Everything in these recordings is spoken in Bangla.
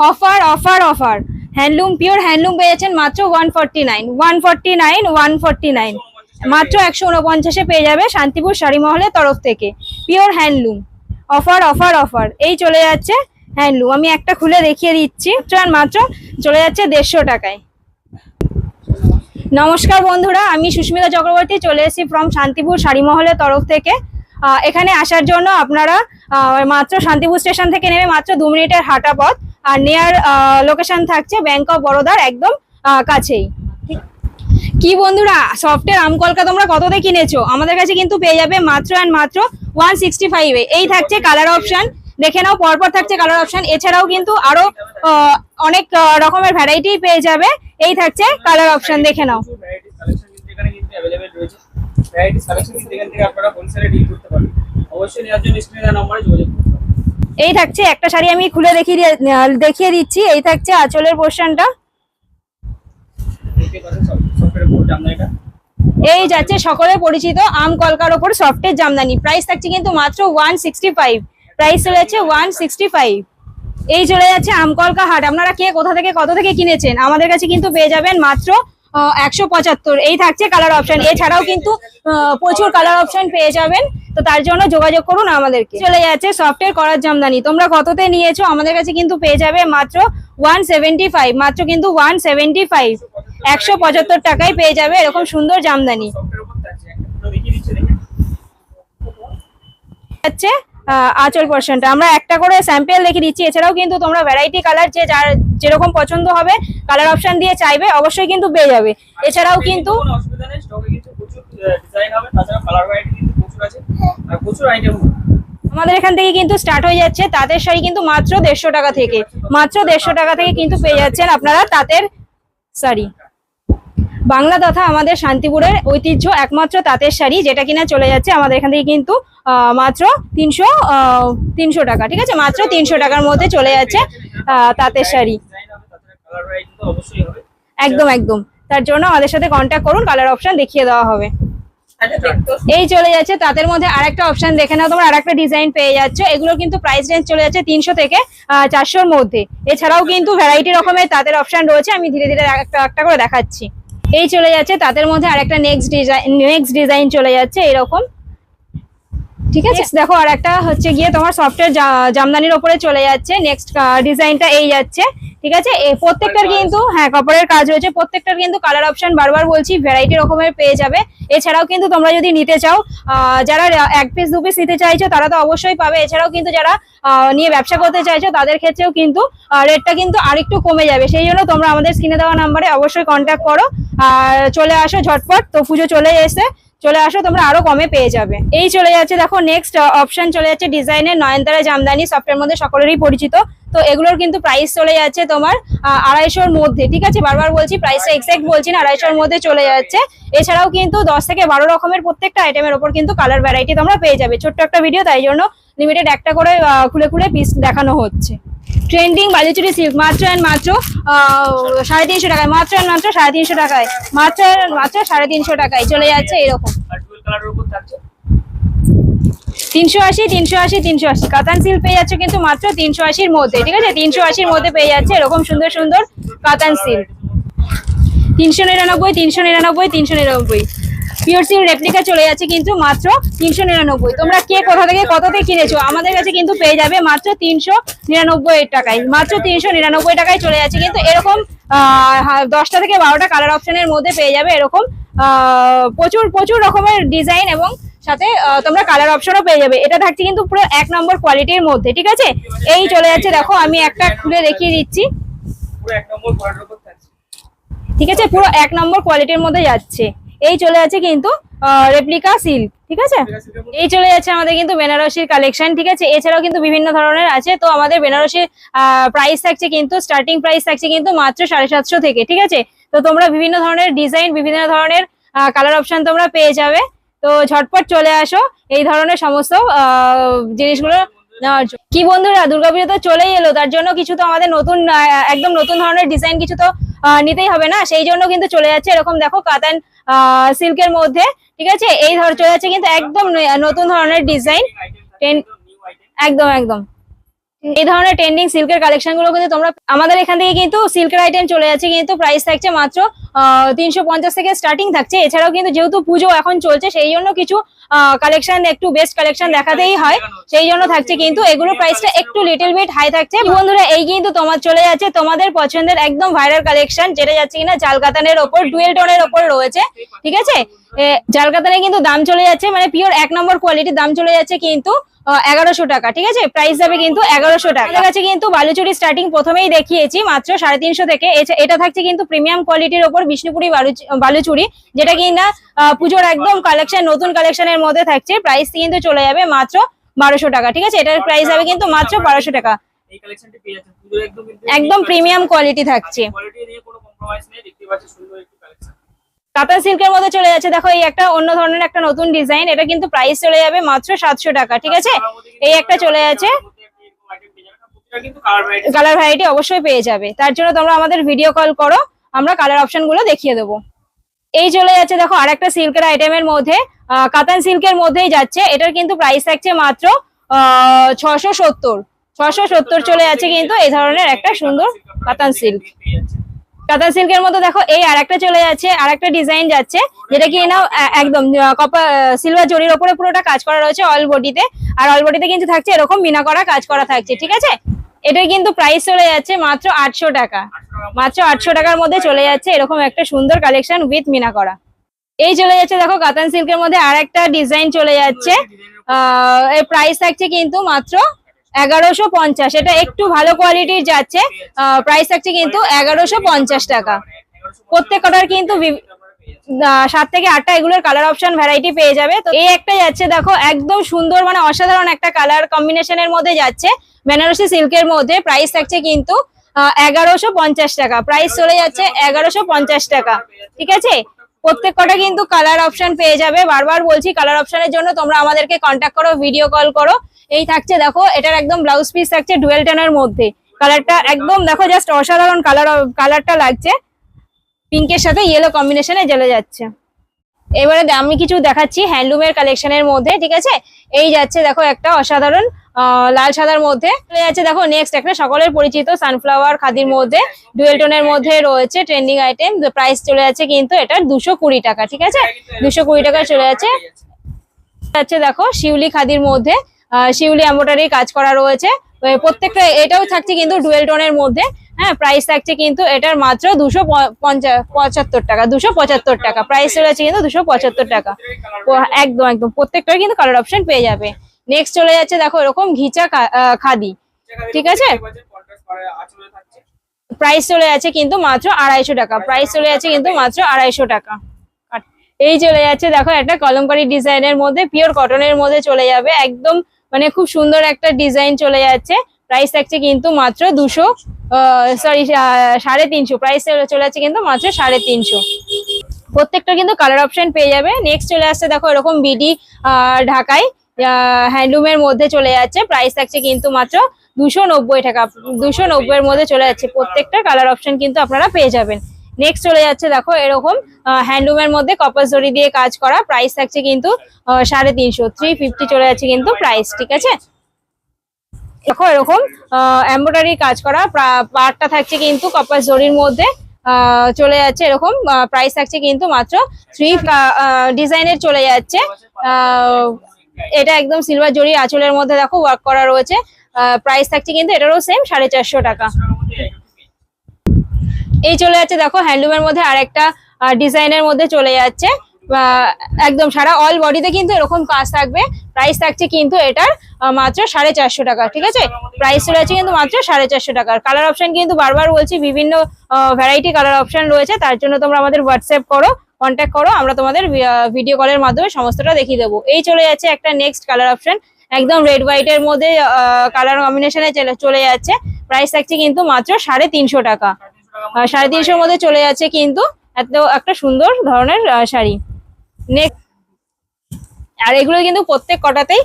Offer offer offer handloom, pure handloom পেয়ে যাচ্ছেন মাত্র 149 মাত্র 149 পেয়ে যাবে শান্তিপুর শাড়ি মহলের তরফ থেকে pure handloom. Offer offer offer এই চলে যাচ্ছে হ্যান্ডলুম। আমি একটা খুলে দেখিয়ে দিচ্ছি, মাত্র চলে যাচ্ছে 150 টাকায়। নমস্কার বন্ধুরা, আমি সুস্মিতা চক্রবর্তী চলে এসেছি ফ্রম শান্তিপুর শাড়ি মহলের তরফ থেকে। এখানে আসার জন্য আপনারা মাত্র শান্তিপুর স্টেশন থেকে নেমে মাত্র 2 মিনিটের হাঁটা পথ, আর নিয়ার লোকেশন থাকছে ব্যাংক অফ বরোদার একদম কাছেই। কি বন্ধুরা, সফটের আমকলকা তোমরা কততে কিনেছো? আমাদের কাছে কিন্তু পেয়ে যাবে মাত্র অ্যান্ড মাত্র 165 এ। এই থাকছে কালার অপশন, দেখে নাও পরপর থাকছে কালার অপশন। এছাড়াও কিন্তু আরো অনেক রকমের ভ্যারাইটি পেয়ে যাবে। এই থাকছে কালার অপশন, দেখে নাও। এই থাকছে একটা শাড়ি আমি খুলে দেখিয়ে দিচ্ছি। এই থাকছে আঁচলের পোর্শনটা, এই যাচ্ছে সকলের পরিচিত আম কলকার ওপর সফটের জামদানি। প্রাইস থাকছে কিন্তু মাত্র 165, প্রাইস চলে যাচ্ছে 165। এই চলে যাচ্ছে আমকলকা হাট। আপনারা কে কোথা থেকে কত থেকে কিনেছেন আমাদের কাছে কিন্তু পেয়ে যাবেন মাত্র 175। এই থাকছে কালার অপশন, এছাড়াও কিন্তু প্রচুর কালার অপশন পেয়ে যাবেন, তো তার জন্য যোগাযোগ করুন আমাদেরকে। চলে যাচ্ছে সফটের করার জামদানি, তোমরা কততে নিয়েছো আমাদের কাছে কিন্তু পেয়ে যাবে মাত্র 175, মাত্র কিন্তু 175, 175 টাকায় পেয়ে যাবে এরকম সুন্দর জামদানি। হচ্ছে আঁচল পোর্শনটা আমরা একটা করে স্যাম্পল দেখে দিচ্ছি। এছাড়াও কিন্তু তোমরা ভ্যারাইটি কালার যার যেরকম পছন্দ হবে কালার অপশন দিয়ে চাইবে অবশ্যই কিন্তু পেয়ে যাবে। এছাড়াও কিন্তু আমাদের এখান থেকে কিন্তু স্টার্ট হয়ে যাচ্ছে তাঁতের শাড়ি কিন্তু মাত্র 150 টাকা থেকে, মাত্র 150 টাকা থেকে কিন্তু পেয়ে যাচ্ছেন আপনারা তাঁতের শাড়ি। বাংলা তথা আমাদের শান্তিপুরের ঐতিহ্য একমাত্র তাঁতের শাড়ি, যেটা কিনা চলে যাচ্ছে আমাদের এখান থেকে কিন্তু মাত্র 300 টাকা। ঠিক আছে, মাত্র 300 টাকার মধ্যে চলে যাচ্ছে তাঁতের শাড়ি। একদম একদম, তার জন্য আমাদের সাথে কন্ট্যাক্ট করুন, কালার অপশন দেখিয়ে দেওয়া হবে। এই চলে যাচ্ছে তাদের মধ্যে আরেকটা অপশন, দেখে নাও তোমরা আরেকটা ডিজাইন পেয়ে যাচ্ছ। এগুলো কিন্তু প্রাইস রেঞ্জ চলে যাচ্ছে 300 থেকে 400-র মধ্যে। এছাড়াও কিন্তু ভ্যারাইটি রকমের তাদের অপশন রয়েছে, আমি ধীরে ধীরে একটা করে দেখাচ্ছি। এই চলে যাচ্ছে তাদের মধ্যে আরেকটা নেক্সট ডিজাইন চলে যাচ্ছে এরকম। ঠিক আছে, দেখো আর একটা হচ্ছে গিয়ে তোমার সফটের জামদানির ওপরে চলে যাচ্ছে। নেক্সট ডিজাইনটা এই যাচ্ছে। ঠিক আছে, প্রত্যেকটার কিন্তু কাপড়ের কাজ রয়েছে, প্রত্যেকটার কিন্তু কালার অপশন বারবার বলছি ভ্যারাইটি রকমের পেয়ে যাবে। এছাড়াও কিন্তু তোমরা যদি নিতে চাও, যারা 1 পিস 2 পিস নিতে চাইছো তারা তো অবশ্যই পাবে। এছাড়াও কিন্তু যারা নিয়ে ব্যবসা করতে চাইছো তাদের ক্ষেত্রেও কিন্তু রেটটা কিন্তু আরেকটু কমে যাবে। সেই জন্য তোমরা আমাদের স্ক্রিনে দেওয়া নাম্বারে অবশ্যই কন্ট্যাক্ট করো আর চলে আসো ঝটপট। তো পুজো চলে আসো, তোমরা আরো কমে পেয়ে যাবে। এই চলে যাচ্ছে দেখো নেক্সট অপশন চলে যাচ্ছে ডিজাইনের নয়নতারা জামদানি, সফটের মধ্যে সকলেরই পরিচিত। তো এগুলোর কিন্তু প্রাইস চলে যাচ্ছে তোমার 250-র মধ্যে। ঠিক আছে, বারবার বলছি প্রাইসটা এক্সাক্ট বলছি না, 250-র মধ্যে চলে যাচ্ছে। এছাড়াও কিন্তু 10 থেকে 12 রকমের প্রত্যেকটা আইটেমের ওপর কিন্তু কালার ভ্যারাইটি তোমরা পেয়ে যাবে। ছোট্ট একটা ভিডিও, তাই জন্য লিমিটেড একটা করে খুলে পিস দেখানো হচ্ছে। ট্রেন্ডিং বালুচুরি সিল্ক মাত্র মাত্র 350 টাকায়, মাত্র মাত্র 350 টাকায়, মাত্র 350 টাকায় চলে যাচ্ছে এরকম 380, 380, 380 কাতান সিল্ক পেয়ে যাচ্ছে কিন্তু মাত্র 380-র মধ্যে। ঠিক আছে, 380-র মধ্যে পেয়ে যাচ্ছে এরকম সুন্দর সুন্দর কাতান সিল্ক। 399, 399, 399 পিওর সিল্ক রেপ্লিকা চলে যাচ্ছে কিন্তু মাত্র 399। তোমরা কে কোথা থেকে কততে কিনেছো আমাদের কাছে কিন্তু পেয়ে যাবে মাত্র 399 টাকায়, মাত্র 399 টাকায় চলে যাচ্ছে। কিন্তু এরকম 10টা থেকে 12টা কালার অপশনের মধ্যে পেয়ে যাবে এরকম প্রচুর রকমের ডিজাইন, এবং সাথে তোমরা কালার অপশনও পেয়ে যাবে। এটা থাকছে কিন্তু পুরো 1 নম্বর কোয়ালিটির মধ্যে। ঠিক আছে, এই চলে যাচ্ছে দেখো আমি একটা খুলে দেখিয়ে দিচ্ছি। ঠিক আছে, পুরো 1 নম্বর কোয়ালিটির মধ্যে যাচ্ছে। এই চলে যাচ্ছে কিন্তু রেপ্লিকা সিল্ক। ঠিক আছে, এই চলে যাচ্ছে আমাদের কিন্তু বেনারসির কালেকশন। ঠিক আছে, এছাড়াও কিন্তু বিভিন্ন ধরনের আছে। তো আমাদের বেনারসির প্রাইস থাকছে কিন্তু স্টার্টিং প্রাইস থাকছে কিন্তু মাত্র 750 থেকে। ঠিক আছে, তো তোমরা বিভিন্ন ধরনের ডিজাইন, বিভিন্ন ধরনের কালার অপশন তোমরা পেয়ে যাবে। তো ঝটপট চলে আসো এই ধরনের সমস্ত জিনিসগুলো নেওয়ার জন্য। কি বন্ধুরা, দুর্গাপুজো তো চলেই এলো, তার জন্য কিছু তো আমাদের নতুন একদম নতুন ধরনের ডিজাইন কিছু তো নিতেই হবে না, সেই জন্য কিন্তু চলে যাচ্ছে এরকম দেখো কাতান সিল্কের মধ্যে। ঠিক আছে, এই চলে যাচ্ছে কিন্তু একদম নতুন ধরনের ডিজাইন, একদম একদম। এই ধরনের ট্রেন্ডিং সিল্কের কালেকশন গুলো কিন্তু তোমরা আমাদের এখান থেকে কিন্তু সিল্কের আইটেম চলে যাচ্ছে, কিন্তু প্রাইস থাকছে মাত্র 350 থেকে স্টার্টিং থাকছে। এছাড়াও কিন্তু যেহেতু পুজো এখন চলছে সেই জন্য কিছু কালেকশন একটু বেস্ট কালেকশন দেখাতেই হয়, সেই জন্য থাকছে কিন্তু এগুলোর প্রাইসটা একটু লিটল বিট হাই থাকছে। বন্ধুরা এই কিন্তু তোমার চলে যাচ্ছে তোমাদের পছন্দের একদম ভাইরাল কালেকশন, যেটা যাচ্ছে কিনা জাল কাতানের ওপর ডুয়েল টোনের ওপর রয়েছে, ঠিক আছে। জাল কাতানে কিন্তু দাম চলে যাচ্ছে মানে পিওর 1 নম্বর কোয়ালিটির দাম চলে যাচ্ছে কিন্তু 1100 টাকা, ঠিক আছে। প্রাইস যাবে কিন্তু 1100 টাকা। আমাদের কাছে কিন্তু বালুচুরি স্টার্টিং প্রথমেই দেখিয়েছি মাত্র 350 থেকে। এটা থাকছে কিন্তু প্রিমিয়াম কোয়ালিটির ওপর বিষ্ণুপুরি বালুচুরি, যেটা কিনা পুজোর একদম কালেকশন, নতুন কালেকশনের মধ্যে থাকছে। প্রাইস কিন্তু চলে যাবে মাত্র 1200 টাকা, ঠিক আছে। এটার প্রাইস যাবে কিন্তু মাত্র 1200 টাকা। এই কালেকশনটি পেয়ে যাচ্ছেন পুরো একদম প্রিমিয়াম কোয়ালিটি থাকছে, কোয়ালিটি নিয়ে কোনো কম্প্রোমাইজ নেই। দেখতে পাচ্ছেন সুন্দর একটি কালেকশন কাতান সিল্কের মধ্যে চলে যাচ্ছে। দেখো এই একটা অন্য ধরনের একটা নতুন ডিজাইন, এটা কিন্তু প্রাইস চলে যাবে মাত্র 700 টাকা, ঠিক আছে। এই একটা চলে যাচ্ছে, কালার ভ্যারাইটি অবশ্যই পেয়ে যাবে। তার জন্য তোমরা আমাদের ভিডিও কল করো, আমরা কালার অপশন গুলো দেখিয়ে দেবো। এই চলে যাচ্ছে দেখো আরেকটা সিল্কের আইটেমের মধ্যে, কাতান সিল্কের মধ্যেই যাচ্ছে। এটার কিন্তু প্রাইস থাকছে মাত্র 670 চলে যাচ্ছে কিন্তু এই ধরনের একটা সুন্দর কাতান সিল্ক। কাতান সিল্কের মধ্যে দেখো এই আরেকটা চলে যাচ্ছে, আরেকটা ডিজাইন যাচ্ছে, যেটা কি না একদম কপার সিলভার জরির উপরে পুরোটা কাজ করা রয়েছে অল বডিতে, আর অল বডিতে কিন্তু থাকছে এরকম মিনা করা কাজ করা থাকছে, ঠিক আছে। এটার কিন্তু প্রাইস চলে যাচ্ছে মাত্র 800 টাকা, মাত্র 800 টাকার মধ্যে চলে যাচ্ছে এরকম একটা সুন্দর কালেকশন উইথ মিনা করা। এই চলে যাচ্ছে দেখো কাতান সিল্কের মধ্যে আরেকটা ডিজাইন চলে যাচ্ছে, এর প্রাইস থাকছে কিন্তু মাত্র 1150। এটা একটু ভালো কোয়ালিটির যাচ্ছে, প্রাইস থাকছে কিন্তু 1150 টাকা। প্রত্যেকটার কিন্তু 7 থেকে 8টা এগুলোর কালার অপশন ভ্যারাইটি পেয়ে যাবে। তো এই একটা যাচ্ছে দেখো একদম সুন্দর মানে অসাধারণ একটা কালার কম্বিনেশনের মধ্যে যাচ্ছে, বেনারসি সিল্কের মধ্যে। প্রাইস থাকছে কিন্তু 1150 টাকা, প্রাইস চলে যাচ্ছে 1150 টাকা, ঠিক আছে। প্রত্যেকটা কিন্তু কালার অপশন পেয়ে যাবে। বারবার বলছি কালার অপশনের জন্য তোমরা আমাদেরকে কন্ট্যাক্ট করো, ভিডিও কল করো। এই থাকছে দেখো এটার একদম ব্লাউজ পিস থাকছে ডুয়েল টোনের মধ্যে, কালারটা একদম দেখো জাস্ট অসাধারণ কালারটা লাগছে, পিঙ্কের সাথে ইয়েলো কম্বিনেশনে জ্বলে যাচ্ছে। এবারে আমি কিছু দেখাচ্ছি হ্যান্ডলুমের কালেকশনের মধ্যে, ঠিক আছে। এই যাচ্ছে দেখো একটা অসাধারণ লাল সাদার মধ্যে চলে যাচ্ছে। দেখো নেক্সট একটা সকলের পরিচিত সানফ্লাওয়ার খাদির মধ্যে ডুয়েল টোনের মধ্যে রয়েছে ট্রেন্ডিং আইটেম। প্রাইস চলে যাচ্ছে কিন্তু এটার 220 টাকা, ঠিক আছে। 220 টাকা চলে যাচ্ছে। দেখো শিউলি খাদির মধ্যে শিউলি এমব্রয়ডারি কাজ করা রয়েছে প্রত্যেকটা, এটাও থাকছে কিন্তু ডুয়েল টোনের মধ্যে। হ্যাঁ, প্রাইস থাকছে কিন্তু এটার মাত্র 275 টাকা, 275 টাকা প্রাইস চলে যাচ্ছে কিন্তু 275 টাকা। একদম একদম প্রত্যেকটার কিন্তু কালার অপশন পেয়ে যাবে। নেক্সট চলে যাচ্ছে দেখো এরকম ঘিচা খাদি, ঠিক আছে। প্রাইস চলে যাচ্ছে কিন্তু মাত্র 250 টাকা, প্রাইস চলে যাচ্ছে কিন্তু মাত্র 250 টাকা। এই চলে যাচ্ছে দেখো একটা কলমকারী ডিজাইনের মধ্যে, পিওর কটনের মধ্যে চলে যাবে, একদম মানে খুব সুন্দর একটা ডিজাইন চলে যাচ্ছে। প্রাইস থাকছে কিন্তু মাত্র 350, প্রাইস চলে যাচ্ছে কিন্তু মাত্র 350। প্রত্যেকটা কিন্তু কালার অপশন পেয়ে যাবে। নেক্সট চলে আসছে দেখো এরকম বিডি ঢাকাই হ্যান্ডলুমের মধ্যে চলে যাচ্ছে, প্রাইস থাকছে কিন্তু মাত্র 290 টাকা, 290 এর মধ্যে চলে যাচ্ছে। প্রত্যেকটা কালার অপশন কিন্তু আপনারা পেয়ে যাবেন। নেক্সট চলে যাচ্ছে দেখো এরকম হ্যান্ডলুমের মধ্যে কপার জরি দিয়ে কাজ করা, প্রাইস থাকছে কিন্তু 350, 350 চলে যাচ্ছে কিন্তু প্রাইস, ঠিক আছে। দেখো এরকম এমব্রয়ডারি কাজ করা পার্টটা থাকছে কিন্তু কপার জরির মধ্যে চলে যাচ্ছে এরকম, প্রাইস থাকছে কিন্তু মাত্র 3 ডিজাইনের চলে যাচ্ছে। এটা একদম সিলভার জরি আঁচলের মধ্যে দেখো ওয়ার্ক করা রয়েছে, প্রাইস থাকছে কিন্তু এটারও সেম 450 টাকা। এই চলে যাচ্ছে দেখো হ্যান্ডলুমের মধ্যে আরেকটা ডিজাইনের মধ্যে চলে যাচ্ছে, একদম সারা অল বডিতে কিন্তু এরকম কাজ থাকবে। প্রাইস থাকছে কিন্তু এটার মাত্র 450 টাকা, ঠিক আছে। প্রাইস চলে যাচ্ছে কিন্তু মাত্র 450 টাকার। কালার অপশন কিন্তু বারবার বলছি বিভিন্ন ভ্যারাইটি কালার অপশন রয়েছে, তার জন্য তোমরা আমাদের হোয়াটসঅ্যাপ করো, কন্ট্যাক্ট করো, আমরা তোমাদের ভিডিও কলের মাধ্যমে সমস্তটা দেখিয়ে দেবো। এই চলে যাচ্ছে একটা নেক্সট কালার অপশন, একদম রেড হোয়াইটের মধ্যে কালার কম্বিনেশনে চলে যাচ্ছে। প্রাইস থাকছে কিন্তু মাত্র 350 টাকা, 350 মধ্যে চলে যাচ্ছে কিন্তু এত একটা সুন্দর ধরনের শাড়ি। নেক্সট আর এগুলো কিন্তু প্রত্যেক কটাতেই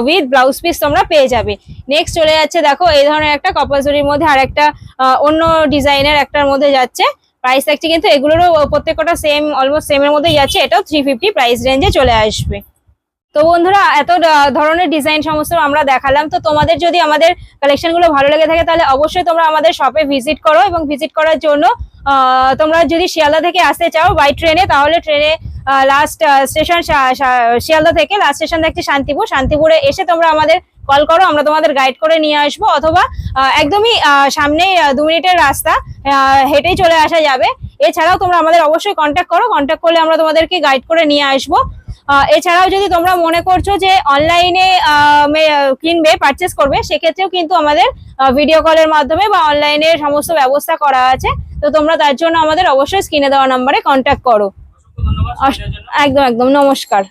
উইথ ব্লাউজ পিস তোমরা পেয়ে যাবে। নেক্সট চলে যাচ্ছে দেখো এই ধরনের একটা কপার জরির মধ্যে আর একটা অন্য ডিজাইনের একটার মধ্যে যাচ্ছে, প্রাইস থাকছে কিন্তু এগুলোরও প্রত্যেকটা সেম অলমোস্ট সেমের মধ্যে যাচ্ছে, এটাও 350 প্রাইস রেঞ্জে চলে আসবে। তো বন্ধুরা এত ধরনের ডিজাইন সমস্ত আমরা দেখালাম, তো তোমাদের যদি আমাদের কালেকশন গুলো ভালো লেগে থাকে তাহলে অবশ্যই তোমরা আমাদের শপে ভিজিট করো, এবং ভিজিট করার জন্য তোমরা যদি শিয়ালদা থেকে আসতে চাও বাই ট্রেনে, তাহলে ট্রেনে লাস্ট স্টেশন শিয়ালদা থেকে লাস্ট স্টেশন দেখছি শান্তিপুর, শান্তিপুরে এসে তোমরা আমাদের কল করো, আমরা তোমাদের গাইড করে নিয়ে আসবো, অথবা একদমই সামনে 2 মিনিটের রাস্তা, হেঁটেই চলে আসা যাবে। এছাড়াও তোমরা আমাদের অবশ্যই কন্ট্যাক্ট করো, কন্ট্যাক্ট করলে আমরা তোমাদেরকে গাইড করে নিয়ে আসবো। এছাড়াও যদি তোমরা মনে করছো যে অনলাইনে কিনবে, পারচেস করবে, সেক্ষেত্রেও কিন্তু আমাদের ভিডিও কলের মাধ্যমে বা অনলাইনে সমস্ত ব্যবস্থা করা আছে। তো তোমরা তার জন্য আমাদের অবশ্যই স্ক্রিনে দেওয়া নাম্বারে কন্ট্যাক্ট করো। অসংখ্য ধন্যবাদ সময় দেওয়ার জন্য। একদম একদম, নমস্কার।